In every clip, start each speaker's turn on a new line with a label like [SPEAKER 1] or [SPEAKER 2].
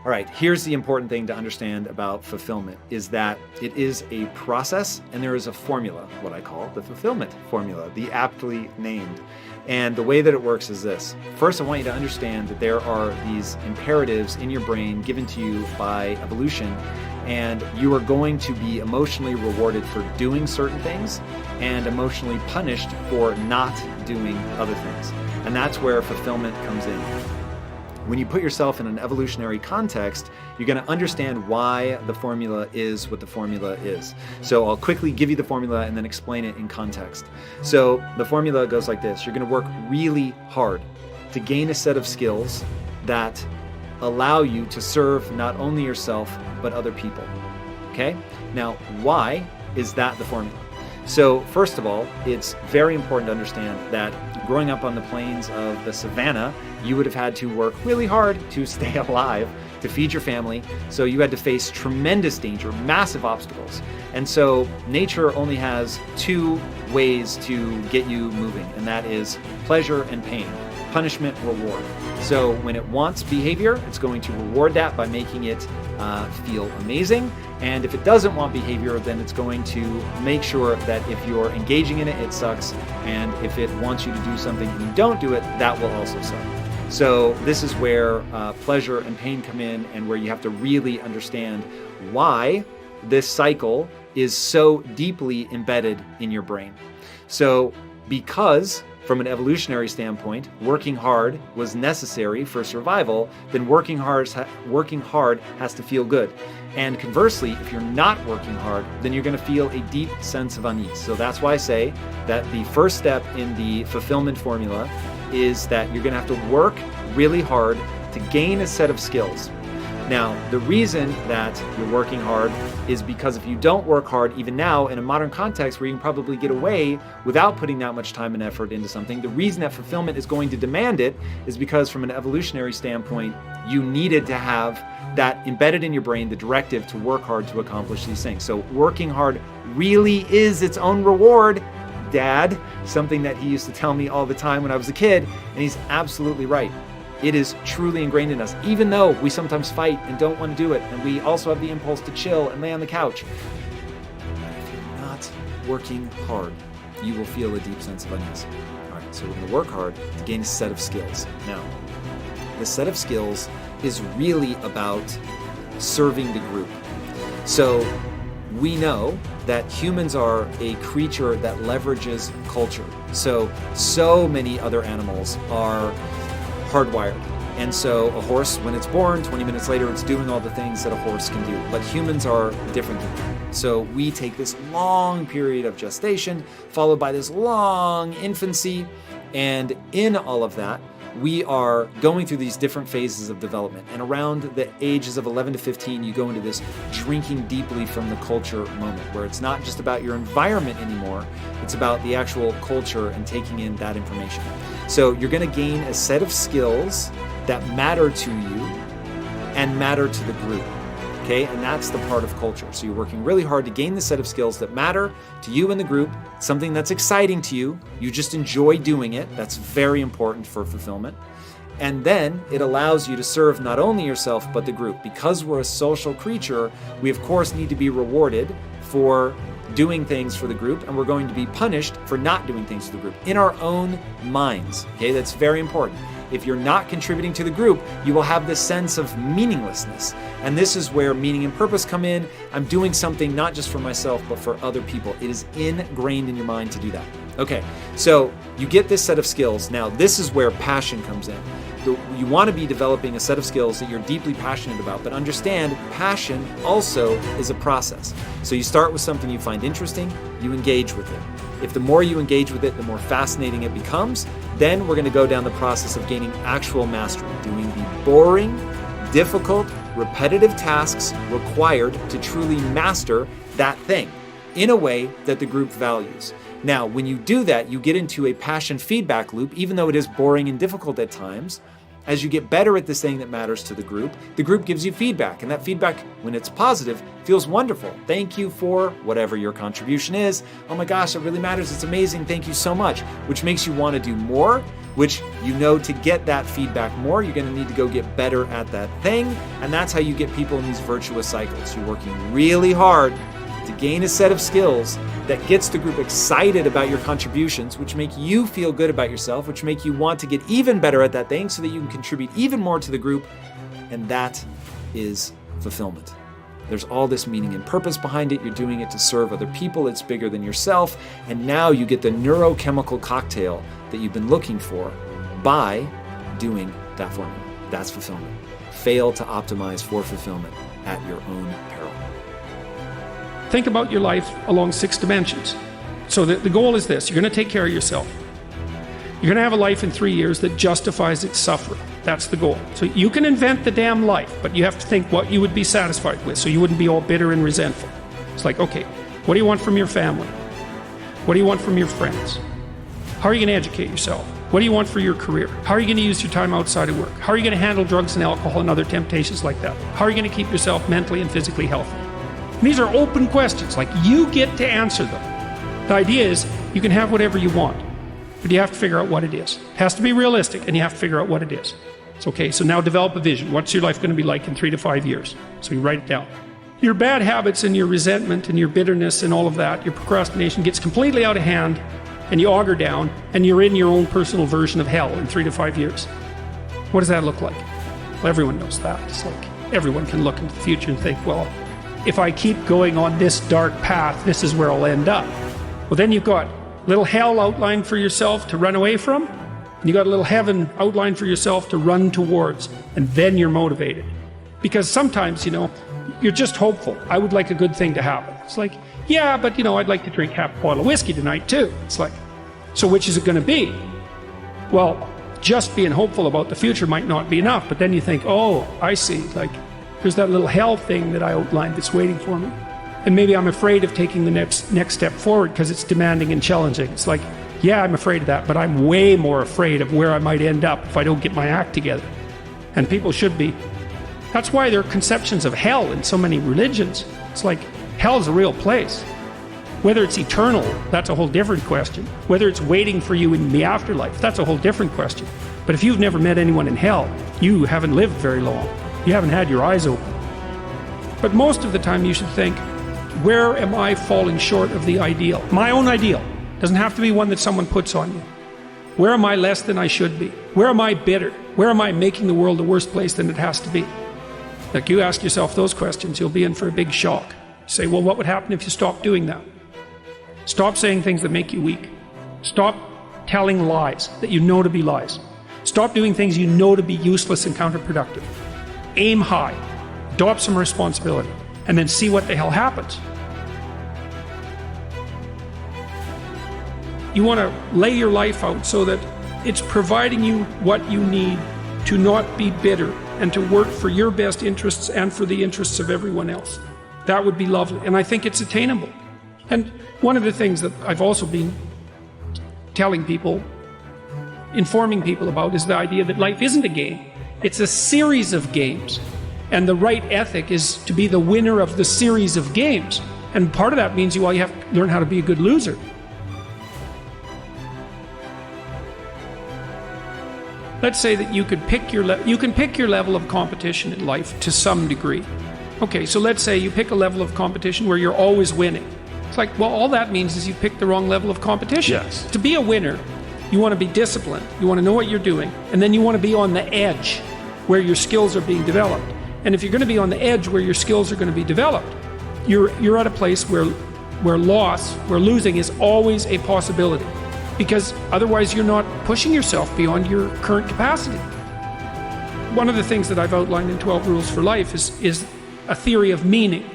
[SPEAKER 1] All right, here's the important thing to understand about fulfillment is that it is a process and there is a formula, what I call the fulfillment formula, the aptly named. And the way that it works is this. First, I want you to understand that there are these imperatives in your brain given to you by evolution, and you are going to be emotionally rewarded for doing certain things and emotionally punished for not doing other things. And that's where fulfillment comes in. When you put yourself in an evolutionary context, you're going to understand why the formula is what the formula is. So I'll quickly give you the formula and then explain it in context. So the formula goes like this. You're going to work really hard to gain a set of skills that allow you to serve not only yourself, but other people. Okay? Now, why is that the formula? So first of all, it's very important to understand that growing up on the plains of the savannah, you would have had to work really hard to stay alive, to feed your family. So you had to face tremendous danger, massive obstacles. And so nature only has two ways to get you moving, and that is pleasure and pain, punishment, reward. So when it wants behavior, it's going to reward that by making it feel amazing. And if it doesn't want behavior, then it's going to make sure that if you're engaging in it, it sucks. And if it wants you to do something and you don't do it, that will also suck. So this is where pleasure and pain come in, and where you have to really understand why this cycle is so deeply embedded in your brain. So because from an evolutionary standpoint, working hard was necessary for survival, then working hard has to feel good. And conversely, if you're not working hard, then you're going to feel a deep sense of unease. So that's why I say that the first step in the fulfillment formula is that you're going to have to work really hard to gain a set of skills. Now, the reason that you're working hard is because if you don't work hard, even now in a modern context where you can probably get away without putting that much time and effort into something, the reason that fulfillment is going to demand it is because from an evolutionary standpoint, you needed to have that embedded in your brain, the directive to work hard to accomplish these things. So working hard really is its own reward, Dad, something that he used to tell me all the time when I was a kid, and he's absolutely right. It is truly ingrained in us, even though we sometimes fight and don't want to do it, and we also have the impulse to chill and lay on the couch. If you're not working hard, you will feel a deep sense of unease. All right, so we're going to work hard to gain a set of skills. Now, the set of skills is really about serving the group. So we know that humans are a creature that leverages culture. So many other animals are hardwired. And so a horse, when it's born, 20 minutes later, it's doing all the things that a horse can do. But humans are different than that. So we take this long period of gestation, followed by this long infancy. And in all of that, we are going through these different phases of development. And around the ages of 11 to 15, you go into this drinking deeply from the culture moment, where it's not just about your environment anymore, it's about the actual culture and taking in that information. So you're going to gain a set of skills that matter to you and matter to the group. Okay, and that's the part of culture. So you're working really hard to gain the set of skills that matter to you and the group, something that's exciting to you. You just enjoy doing it. That's very important for fulfillment. And then it allows you to serve not only yourself, but the group. Because we're a social creature, we of course need to be rewarded for doing things for the group, and we're going to be punished for not doing things for the group in our own minds. Okay, that's very important. If you're not contributing to the group, you will have this sense of meaninglessness. And this is where meaning and purpose come in. I'm doing something not just for myself, but for other people. It is ingrained in your mind to do that. Okay, so you get this set of skills. Now, this is where passion comes in. You want to be developing a set of skills that you're deeply passionate about, but understand passion also is a process. So you start with something you find interesting, you engage with it. If the more you engage with it, the more fascinating it becomes, then we're going to go down the process of gaining actual mastery, doing the boring, difficult, repetitive tasks required to truly master that thing in a way that the group values. Now, when you do that, you get into a passion feedback loop, even though it is boring and difficult at times. As you get better at this thing that matters to the group gives you feedback. And that feedback, when it's positive, feels wonderful. Thank you for whatever your contribution is. Oh my gosh, it really matters. It's amazing. Thank you so much. Which makes you want to do more, which to get that feedback more, you're going to need to go get better at that thing. And that's how you get people in these virtuous cycles. You're working really hard to gain a set of skills that gets the group excited about your contributions, which make you feel good about yourself, which make you want to get even better at that thing so that you can contribute even more to the group. And that is fulfillment. There's all this meaning and purpose behind it. You're doing it to serve other people. It's bigger than yourself. And now you get the neurochemical cocktail that you've been looking for by doing that formula. That's fulfillment. Fail to optimize for fulfillment at your own peril.
[SPEAKER 2] Think about your life along 6 dimensions. So the goal is this: you're going to take care of yourself. You're going to have a life in 3 years that justifies its suffering. That's the goal. So you can invent the damn life, but you have to think what you would be satisfied with, so you wouldn't be all bitter and resentful. It's like, okay, what do you want from your family? What do you want from your friends? How are you going to educate yourself? What do you want for your career? How are you going to use your time outside of work? How are you going to handle drugs and alcohol and other temptations like that? How are you going to keep yourself mentally and physically healthy? And these are open questions, like you get to answer them. The idea is you can have whatever you want, but you have to figure out what it is. It has to be realistic, and you have to figure out what it is. It's okay, so now develop a vision. What's your life going to be like in 3 to 5 years? So you write it down. Your bad habits and your resentment and your bitterness and all of that, your procrastination gets completely out of hand, and you auger down, and you're in your own personal version of hell in 3 to 5 years. What does that look like? Well, everyone knows that. It's like everyone can look into the future and think, well, if I keep going on this dark path, this is where I'll end up. Well, then you've got little hell outlined for yourself to run away from, and you got a little heaven outlined for yourself to run towards, and then you're motivated. Because sometimes, you're just hopeful. I would like a good thing to happen. It's like, yeah, but I'd like to drink half a bottle of whiskey tonight too. It's like, so which is it going to be? Well, just being hopeful about the future might not be enough, but then you think, oh, I see, like, there's that little hell thing that I outlined that's waiting for me. And maybe I'm afraid of taking the next step forward because it's demanding and challenging. It's like, yeah, I'm afraid of that, but I'm way more afraid of where I might end up if I don't get my act together. And people should be. That's why there are conceptions of hell in so many religions. It's like, hell is a real place. Whether it's eternal, that's a whole different question. Whether it's waiting for you in the afterlife, that's a whole different question. But if you've never met anyone in hell, you haven't lived very long. You haven't had your eyes open. But most of the time you should think, where am I falling short of the ideal? My own ideal. Doesn't have to be one that someone puts on you. Where am I less than I should be? Where am I bitter? Where am I making the world a worse place than it has to be? Like, you ask yourself those questions, you'll be in for a big shock. You say, well, what would happen if you stopped doing that? Stop saying things that make you weak. Stop telling lies that you know to be lies. Stop doing things you know to be useless and counterproductive. Aim high. Adopt some responsibility. And then see what the hell happens. You want to lay your life out so that it's providing you what you need to not be bitter and to work for your best interests and for the interests of everyone else. That would be lovely. And I think it's attainable. And one of the things that I've also been telling people, informing people about, is the idea that life isn't a game. It's a series of games. And the right ethic is to be the winner of the series of games. And part of that means you have to learn how to be a good loser. Let's say that you can pick your level of competition in life to some degree. Okay, so let's say you pick a level of competition where you're always winning. It's like, well, all that means is you picked the wrong level of competition.
[SPEAKER 1] Yes.
[SPEAKER 2] To be a winner, you want to be disciplined, you want to know what you're doing, and then you want to be on the edge where your skills are being developed. And if you're going to be on the edge where your skills are going to be developed, you're at a place where losing is always a possibility. Because otherwise you're not pushing yourself beyond your current capacity. One of the things that I've outlined in 12 Rules for Life is a theory of meaning.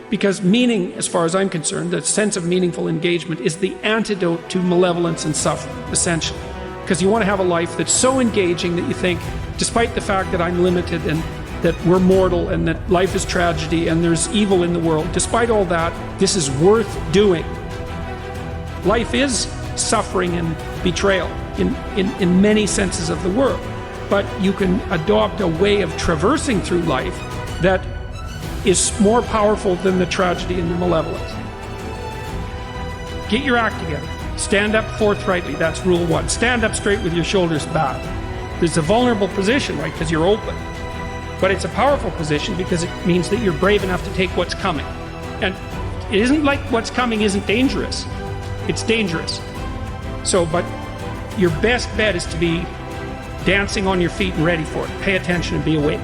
[SPEAKER 2] Because meaning, as far as I'm concerned, the sense of meaningful engagement is the antidote to malevolence and suffering, essentially. Because you want to have a life that's so engaging that you think, despite the fact that I'm limited and that we're mortal and that life is tragedy and there's evil in the world, despite all that, this is worth doing. Life is suffering and betrayal in many senses of the word, but you can adopt a way of traversing through life that is more powerful than the tragedy and the malevolence. Get your act together. Stand up forthrightly. That's rule 1. Stand up straight with your shoulders back. It's a vulnerable position, right? Because you're open. But it's a powerful position because it means that you're brave enough to take what's coming. And it isn't like what's coming isn't dangerous. It's dangerous. So, but your best bet is to be dancing on your feet and ready for it. Pay attention and be awake.